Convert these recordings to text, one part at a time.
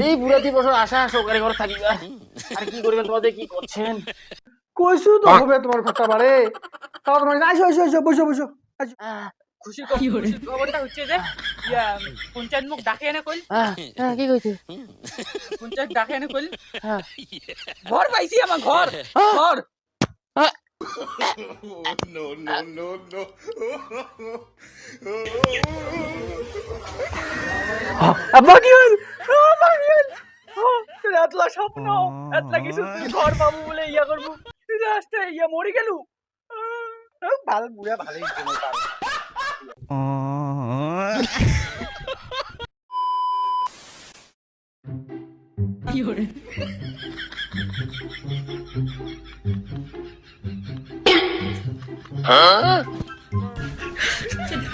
এই বুড়াতি বছর আশা সরকারি ঘর থাকিবা আর কি করবেন তোমাদের কি করছেন কইছু তো হবে তোমার ঘরটা বাড়ে তাও তোমার আইসো আইসো আইসো বসো বসো আইসো। খুশির খবরটা হচ্ছে যে পঞ্চায়েত মুখ ডাকে এনে কইল কি কইছে পঞ্চায়েত ডাকে এনে কইল ঘর পাইছি আমার ঘর ঘর বাগিয়াল বাগিয়াল এতলা স্বপ্ন এতলা কিছু তুই ঘর পাবো বলে ইয়া করবো তুই লাস্টে ইয়া মরে গেল ভালো বুড়া ভালোই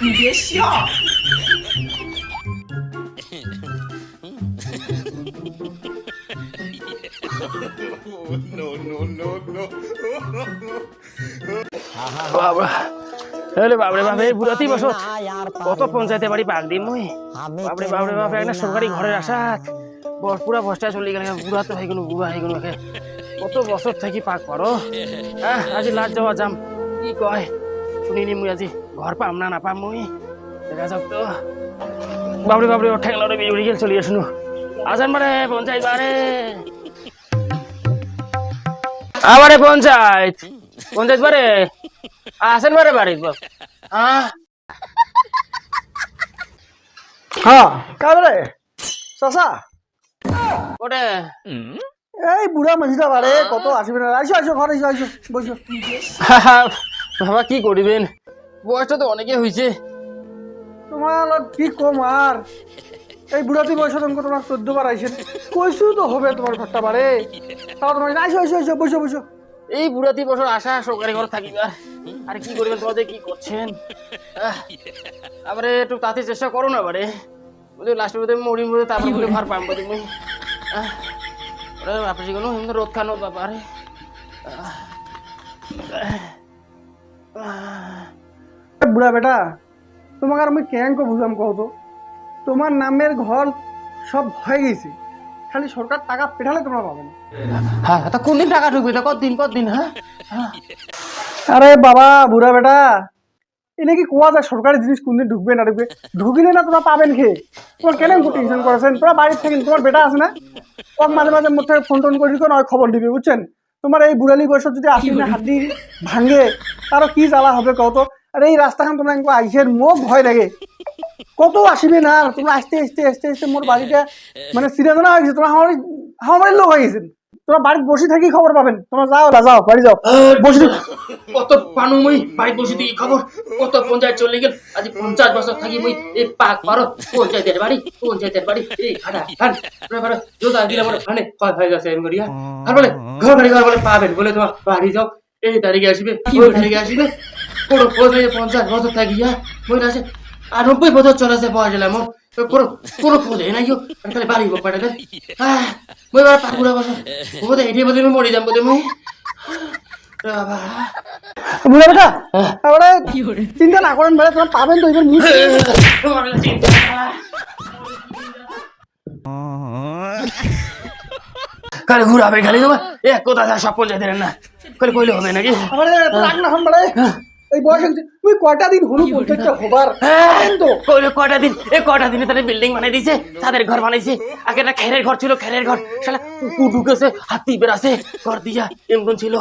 你别笑。বাবরে বাবরে এই বুড়াতি বছর কত পঞ্চায়েতে বাড়ি পাক দিন মই বাবরে বাবরে বাবরে একটা সরকারি ঘরের আশা পুরা বস্তায় চলে গেল বুড়া তো হয়ে গেল বুড়া হয়ে গেল কত বছর থাকি পাক পারো আজি লাজ যাওয়া যাম কি কয় শুনিনি মুই আজি ঘর পাম না নাপাম মুই দেখা যাক তো বাবরে বাবরে ঠেংলা বিড়ি গেল চলি শুনো আজান বারে পঞ্চায়েত বারে আবারে পঞ্চায়েত পঞ্চায়েত বারে আসেন বারে বাড়ি হ্যাঁ কাবরে চাচা ওটা এই বুড়া মানুষটা বাড়ে কত আসবে না আইসো আইসো ঘরে আইসো আইসো বসো বাবা কি করিবেন বয়সটা তো অনেকে হয়েছে তোমার কি কম আর এই বুড়াতি বয়স তোমার 14 বার আইসেন কইছু তো হবে তোমার ঘরটা বাড়ে তাও তোমার আইসো আইসো আইসো বসো বসো এই বুড়াতি বছর আশা সরকারি ঘর থাকিবা আর কি করিবেন তোমাদের কি করছেন আবারে একটু তাতে চেষ্টা করো না বারে বুঝলি লাস্টের মধ্যে মরি মরে তারপরে বলে ভার পাম তুমি ওরা আপনি কোনো হিন্দু রোদ খানো বাবারে বুড়া বেটা তোমাকে আর আমি কেন বুঝলাম কত তোমার নামের ঘর সব হয়ে গেছে খালি সরকার টাকা পেঠালে তোমরা পাবে না হ্যাঁ তা কোন দিন টাকা ঢুকবে তা কতদিন হ্যাঁ আরে বাবা বুড়া বেটা এনে কি কোয়া যায় সরকারি জিনিস কোনদিন ঢুকবে না ঢুকবে ঢুকিলে না তোমরা পাবেন খেয়ে তোমার কেন টেনশন করেছেন তোমরা বাড়ির থাকেন তোমার বেটা আছে না ও মাঝে মাঝে মধ্যে ফোন টোন করে দিত নয় খবর দিবে বুঝছেন তোমার এই বুড়ালি বয়সত যদি আসি না হাত দিয়ে ভাঙে তারও কি জ্বালা হবে কত আর এই রাস্তাখান তোমরা আইসের মুখ ভয় লাগে কত আসিবে না তোমরা আসতে আসতে আসতে আসতে মোর বাড়িটা মানে সিরিয়াসনা হয়ে গেছে তোমরা আমার বাড়ির লোক হয়ে গেছেন তোমরা বাড়িতে বসে থাকি খবর পাবেন তোমরা যাও বাড়ি যাও বসে কত পানু মই বাড়ি বসে দিই খবর কত পঞ্চায়েত চলে গেল আজ 50 বছর থাকি মই এই পাক পারো পঞ্চায়েতের বাড়ি এই খাড়া খান বারে জোতা দিলে আমার খানে কয় হয়ে গেছে এম করিয়া আর বলে ঘর বলে পাবেন বলে তোমার বাড়ি যাও এই তারিখে আসবে ওই তারিখে আসবে কোনো 50 বছর থাকিয়া মই না আছে আর 90 বছর চলেছে বয়স গেলাম কোনো খোঁজে নাই খালি বাড়ি পাঠা দেন মই বার পাকুড়া বছর বোধ এটি বোধ মরি যাম বোধ মই বুঝা বেটা তারপরে চিন্তা না করেন ভাই তোমার পাবেন তো এবার খালি ঘুরাবে খালি তোমার এক কথা সব পঞ্চায়েত না খালি কইলে হবে নাকি রাগ না হন বাড়ে এই বয়সে তুই কয়টা দিন হলো প্রত্যেকটা হবার তো কইলে কয়টা দিনে তাদের বিল্ডিং বানাই দিয়েছে তাদের ঘর বানাইছে আগে একটা খেরের ঘর ছিল খেরের ঘর শালা কুকুর ঢুকেছে হাতি বেরাছে ঘর দিয়া এমন ছিল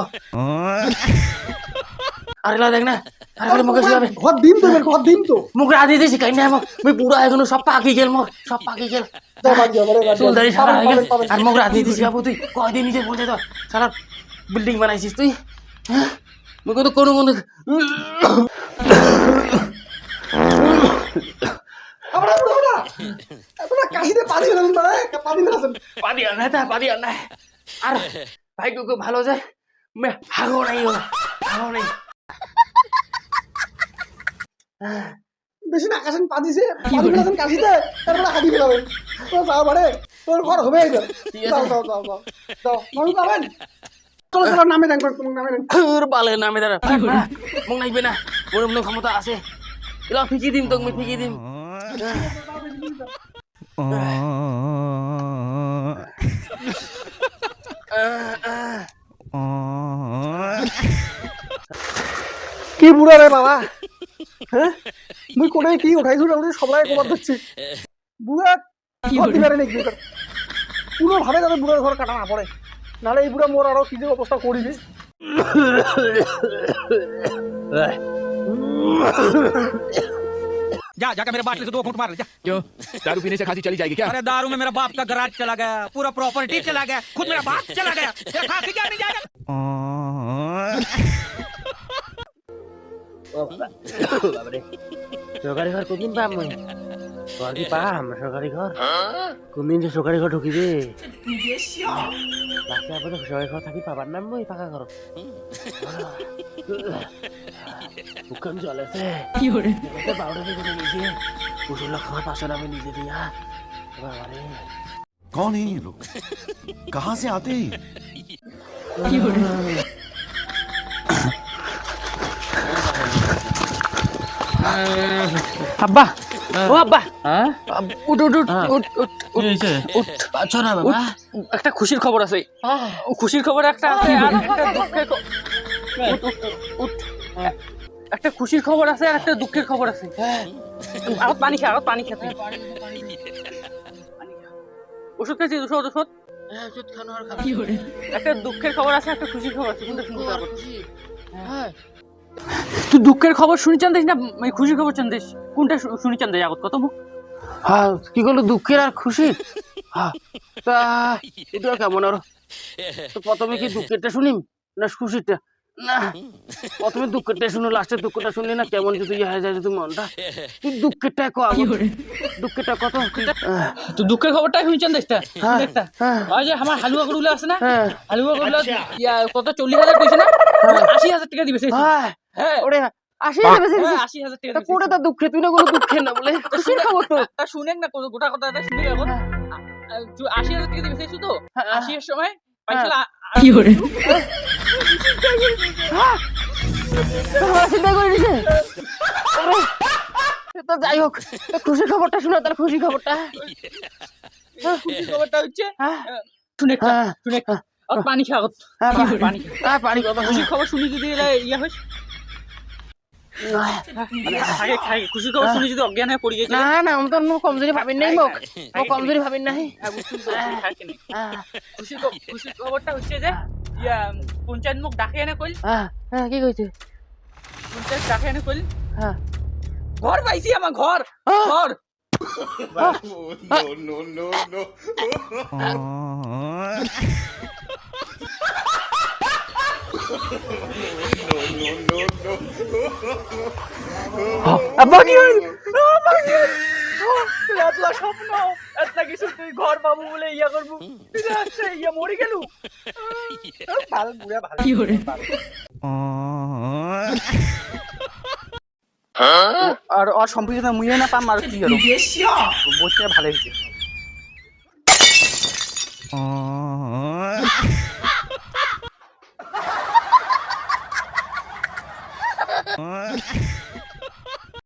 আরে লা দেখ না আরে খালি মুখে শুয়াবে ঘর দিন তো মুখে আদি দিয়েছি কাই না মুই পুরা এখনো সব পাকি গেল সব পাকি গেল চুল দাড়ি সারা হয়ে গেল আর মুখে আদি দিয়েছি বাবু তুই কয়দিন নিজে বলছে তো সারা বিল্ডিং বানাইছিস তুই হ্যাঁ মুখে তো কোনো কাশিতে পানি পাদি আর নাই আর ভাই খুব ভালো যায় হাগো নাই বেশি না কাশেন পাদিছে কাশিতে তারপরে হাতি ফেলাবেন যাও বাড়ে তোর ঘর হবে যাও মানুষ পাবেন চলো নামে দেন তোমার নামে দেন বালে নামে দাঁড়া মন নাইবে না ওর মনে ক্ষমতা আছে এলা ফিকি দিম তোকে ফিকি দিম কি বুড়া রে বাবা হ্যাঁ মুই কোনে কি উঠাইছো না সবাই কমার দিচ্ছি বুড়া ঘর দিবারে নাকি পুরো ভাবে যাতে বুড়ার ঘর কাটা না পড়ে নাহলে এই বুড়া মোর আরো কি যে অবস্থা করিবে जा जाकर मेरे बाटले से 2 घूंट मार ले जा। क्यों दारू पीने से खांसी चली जाएगी क्या? अरे दारू में मेरा बाप का गराज चला गया, पूरा प्रॉपर्टी चला गया, खुद मेरा बाप चला गया, फिर खांसी क्या नहीं जाएगा? বাবারে সরকারি ঘর কোনদিন পাম মই ঘর কি পাম সরকারি ঘর কোনদিন যে সরকারি ঘর ঢুকিবে বাকি আবার সরকারি ঘর থাকি পাবার নাম মই পাকা ঘর বুকান চলেছে কি হরে বাউরে দিকে গেছে কুসুল খাওয়া পাশে নামে নিজে দিয়া বাবারে कौन है ये लोग कहाँ से आते हैं কি হরে আব্বা ও আব্বা হ্যাঁ উঠ উঠ উঠ উঠ উঠ কি হইছে পাচ্ছ না বাবা একটা খুশির খবর আছে খুশির খবর একটা আছে আর একটা দুঃখের উঠ উঠ উঠ একটা খুশির খবর আছে আর একটা দুঃখের খবর আছে আর পানি খা আর পানি খেতে ওষুধ খেয়েছি ওষুধ হ্যাঁ ওষুধ খানো আর খাবো কি হরে একটা দুঃখের খবর আছে একটা খুশির খবর আছে কোনটা শুনতে পারবো হ্যাঁ তুই দুঃখের খবর শুনিচান দেশ না খুশির খবর চান দেশ কোনটা শুনিচান দেশ আগত কত মুখ হ্যাঁ কি করলো দুঃখের আর খুশির হ্যাঁ তা এটা কেমন আর তো প্রথমে কি দুঃখেরটা শুনিম না খুশিরটা না প্রথমে দুঃখেরটা শুনো লাস্টে দুঃখটা শুনলি না কেমন যদি হয়ে যায় যদি মনটা তুই দুঃখেরটা কো দুঃখেরটা কত তুই দুঃখের খবরটা শুনিচান দেশটা একটা ওই যে আমার হালুয়া গরুলা আছে না হালুয়া গরুলা কত 40,000 কইছে না 80,000 টাকা দিবে সেই হ্যাঁ ওরে 80,000 বেশি 80,000 টাকা তা কোটা তা দুঃখে তুই না কোনো দুঃখের না বলে খুশির খবর তো তা শুনেন না গোটা কথা এটা শুনে এখন 80,000 টাকা দিবে সেই তো 80 এর সময় পাইছিল কি হরে চিন্তা করে দিছে তো যাই হোক খুশির খবরটা শোনা তার খুশির খবরটা খুশির খবরটা হচ্ছে শুনে আর পানি খা পানি কত খুশির খবর শুনি যদি ইয়া হয় খাই খুশির খবর শুনি যদি অজ্ঞান হয়ে পড়ে গেছে না না আমি তো কমজোরি ভাবিন নাই মোক ও কমজোরি ভাবিন নাই খুশির খবরটা হচ্ছে যে ইয়া পঞ্চায়েত মুখ ডাকে এনে কইল হ্যাঁ কি কইছে পঞ্চায়েত ডাকে এনে কইল হ্যাঁ ঘর পাইছি আমার ঘর ঘর আব্বা কি হইল এতলা স্বপ্ন এতলা কিছু তুই ঘর পাবো বলে ইয়া করবো তুই আসছে ইয়া মরে গেল ভালো বুড়া ভালো কি হরে আর আর সম্পর্কে মুইয়ে না পাম আর কি হলো বসে ভালো হইছে